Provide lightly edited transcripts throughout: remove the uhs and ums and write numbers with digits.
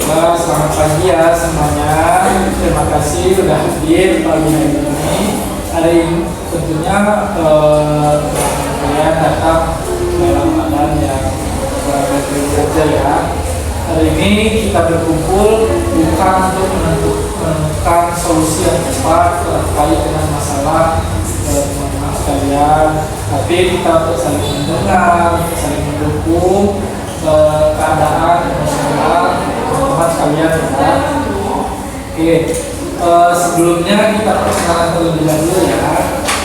Selamat pagi ya semuanya. Terima kasih sudah hadir pagi hari ini. Hari ini tentunya kalian datang dalam keadaan yang baik-baik saja ya. Hari ini kita berkumpul bukan untuk menemukan solusi yang tepat terkait dengan masalah teman-teman sekalian, tapi kita untuk saling mendengar, saling mendukung keadaan emosional teman sekalian ya. Oke, sebelumnya kita perkenalan terlebih dahulu ya.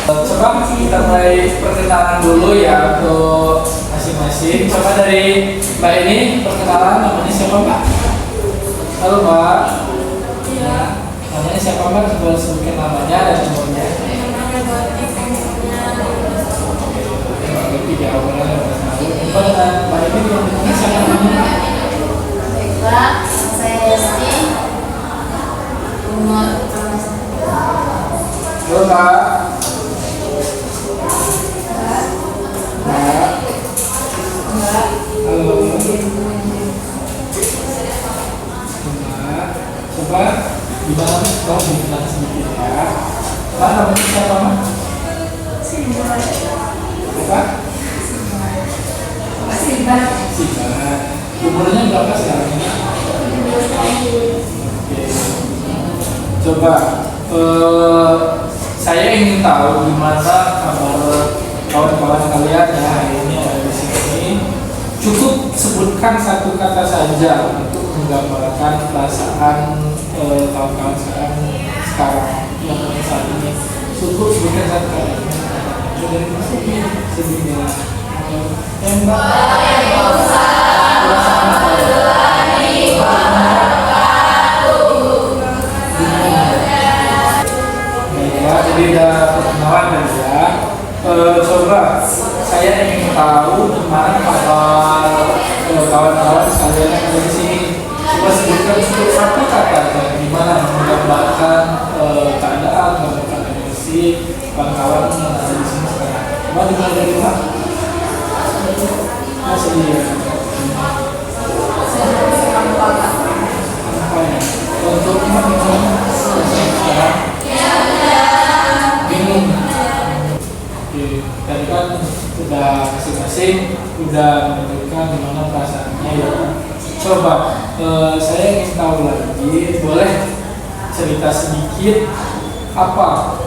Coba kita mulai perkenalan dulu ya untuk masing-masing. Coba dari Mbak ini perkenalan, namanya siapa Mbak? Halo Mbak. Iya. Namanya siapa Mbak? Coba sebutkan namanya dan umurnya. Tiga orang yang Mbak ini yang siapa namanya? Baiklah, saya Yasti. Umur Halo Mbak. Mbak. Halo. Mbak. Coba gimana kalau dibilang sedikit ya. Mbak namanya siapa Mbak? Apa? Sibar. Sibar. Umurnya berapa sekarang ini? Oke. Coba saya ingin tahu gimana kabar kawan-kawan kalian ya hari ini ada di sini. Cukup sebutkan satu kata saja untuk menggambarkan perasaan kawan-kawan sekarang yang saat ini. Cukup sebutkan satu kata. Sedihnya. Jadi udah perkenalan kan ya. Coba saya ingin tahu gimana kabar kawan-kawan sekalian yang ada di sini. Coba sebutkan satu kata aja gimana menggambarkan keadaan, menggambarkan emosi kawan-kawan yang ada di sini sekarang. Coba dimulai dari Pak. Masih ya. Apa ya? Untuk sekarang bingung. Oke, tadi kan sudah masing-masing udah menunjukkan gimana perasaannya ya. Coba saya ingin tahu lagi, boleh cerita sedikit apa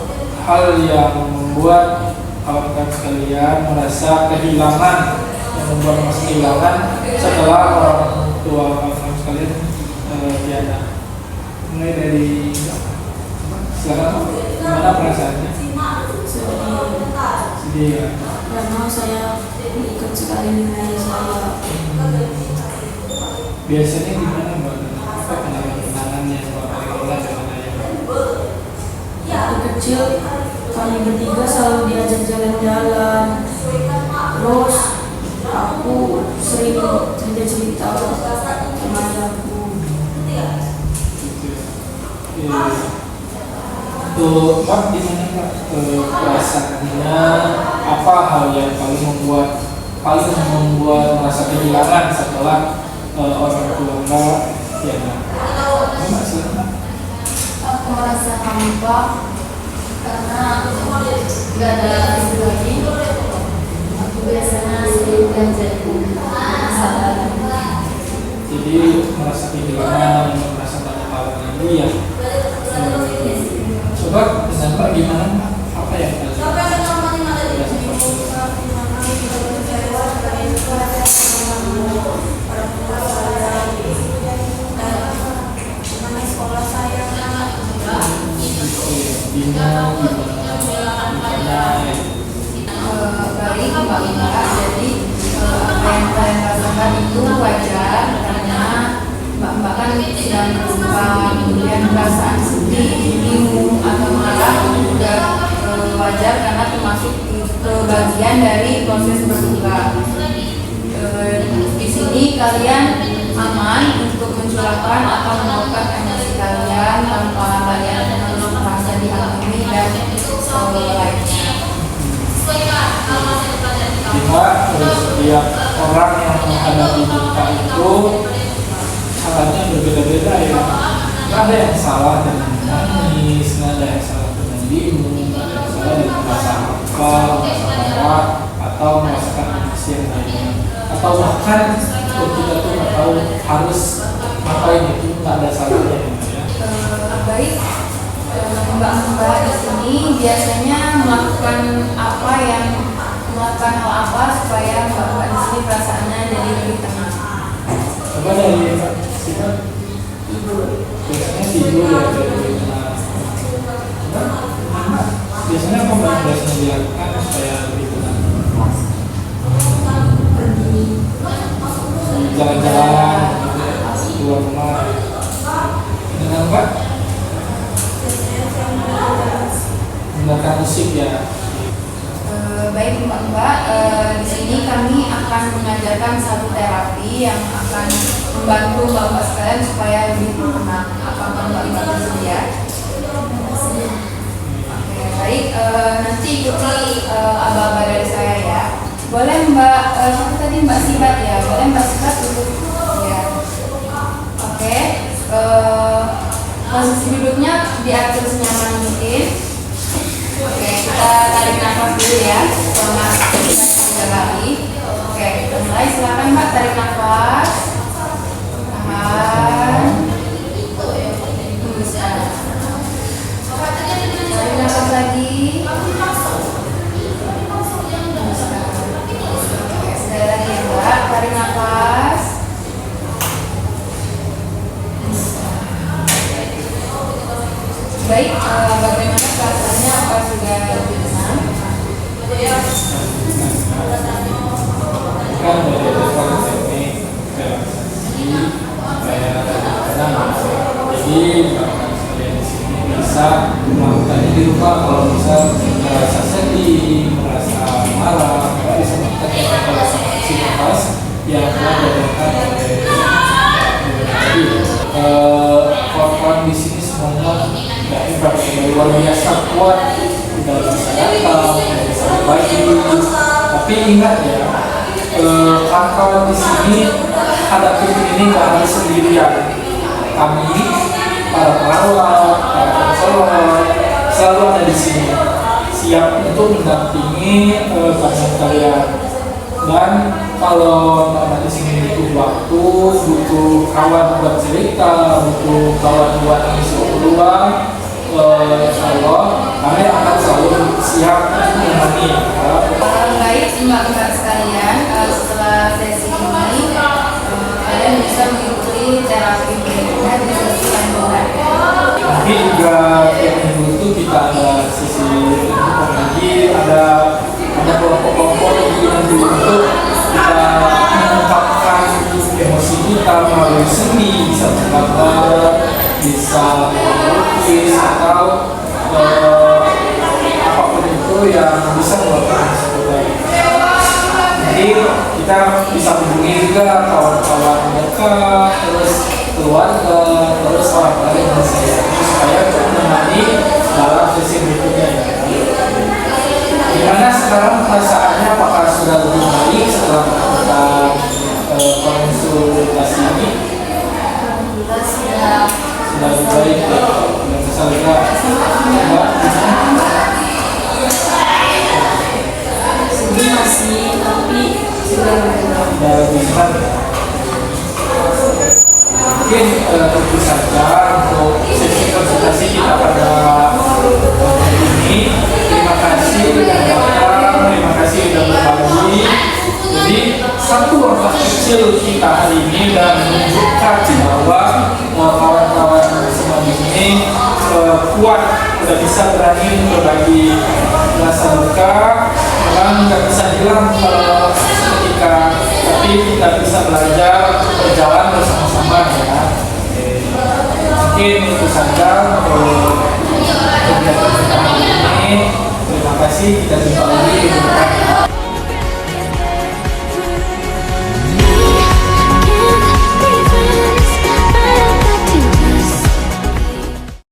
hal yang membuat kawan-kawan sekalian merasa kehilangan, yang membuat merasa kehilangan setelah orang tua kawan-kawan sekalian tiada. Mulai dari sekarang gimana perasaannya? Sedih ya? Karena saya ikut sekali dengan saya. Biasanya gimana Mbak? Apa kenangan-kenangannya Mbak Paling dengan ayah? Waktu kecil kami bertiga selalu diajak jalan-jalan. Terus aku sering cerita-cerita sama ayahku. Untuk Mbak gimana Mbak perasaannya, apa hal yang paling membuat merasa kehilangan setelah orang tua Mbak tiada? Mbak silakan. Aku merasa hampa karena nggak ada ibu lagi. Aku biasanya sering belajar sabar. Jadi merasa kehilangan, merasa banyak hal lagi ya. Coba dengan Mbak gimana Mbak? Apa yang Baik Mbak Ina, jadi apa yang kalian rasakan itu wajar karena Mbak kan sedang berduka, kemudian perasaan sedih, bingung atau marah itu juga wajar karena termasuk bagian dari proses berduka. Di sini kalian aman untuk mencurahkan atau meluapkan emosi kalian tanpa kalian merasa dihakimi dan lainnya. Setiap orang yang menghadapi duka itu caranya berbeda-beda ada yang salah dengan menangis, nggak ada yang salah dengan bingung, nggak ada yang salah dengan merasa hafal, merasa marah, atau merasakan emosi yang lainnya, atau bahkan kita tuh nggak tahu harus ngapain, itu nggak ada salahnya ya. Baik, mbak-mbak di sini biasanya melakukan melakukan hal apa supaya mbak-mbak di sini perasaannya jadi lebih tenang? Coba dari kita biasanya tidur ya, biasanya apa mbak biasanya dilakukan supaya lebih tenang? Jalan-jalan, keluar rumah, dengan mbak mendengarkan musik ya. Baik mbak-mbak, di sini kami akan mengajarkan satu terapi yang akan membantu mbak-mbak sekalian supaya lebih tenang. Apakah mbak-mbak bersedia? Oke, baik, nanti ikuti aba-aba dari saya ya. Boleh mbak, tadi mbak Sibat ya, boleh mbak Sibat duduk ya. Oke, posisi duduknya diatur senyaman mungkin. Oke, kita tarik nafas dulu ya selama 3 kali. Oke, kita mulai. Silakan mbak, tarik nafas, tahan, hembuskan. Tarik nafas lagi, hembuskan. Oke, sekali lagi ya mbak, tarik nafas, hembuskan. Baik, bagaimana perasaannya? Apa sudah lebih tenang? Kan dari teknik relaksasi supaya tenang. Jadi kalian di sini bisa melakukannya di rumah. Kalau bisa merasa sedih, merasa marah, bisa melakukan relaksasi nafas yang telah diajarkan oleh tadi. Kawan-kawan di sini semuanya tidak hebat, luar biasa kuat, tidak bisa datang, tidak bisa berbagi. Tapi ingat ya, kawan-kawan di sini hadapi ini nggak harus sendirian. Kami, para perawat, para konselor selalu ada di sini, siap untuk mendampingi kalian. Dan kalau anak di sini butuh waktu, butuh kawan buat cerita, butuh kawan buat ngisi peluang, insya Allah kami akan selalu siap menemani. Baik mbak-mbak sekalian, setelah sesi ini kalian bisa mengikuti terapi berikutnya di sesi lanjutan. Nanti juga yang minggu itu kita ada sesi lagi, ada kelompok-kelompok yang untuk kita mengungkapkan emosi kita melalui seni, bisa menggambar, bisa melukis, atau apapun itu yang bisa melakukan sesuatu. Jadi kita bisa hubungi juga kawan-kawan dekat, terus keluarga, terus orang lain dan sebagainya supaya menemani dalam sesi berikutnya. Gimana sekarang perasaannya? Apakah sudah lebih baik setelah melakukan konsultasi ini? Sudah lebih baik ya. Sudah bisa juga. Masih, tapi sudah lebih baik. Mungkin tentu saja untuk sesi konsultasi kita pada hari ini. Terima kasih sudah datang, terima kasih sudah berbagi. Jadi satu langkah kecil kita hari ini dan menunjukkan bahwa kawan-kawan semua di sini kuat, sudah bisa berani berbagi rasa duka. Memang nggak bisa hilang seketika, tapi kita bisa belajar berjalan bersama-sama ya. Mungkin itu saja untuk kegiatan kita hari ini. Terima kasih, kita jumpa lagi.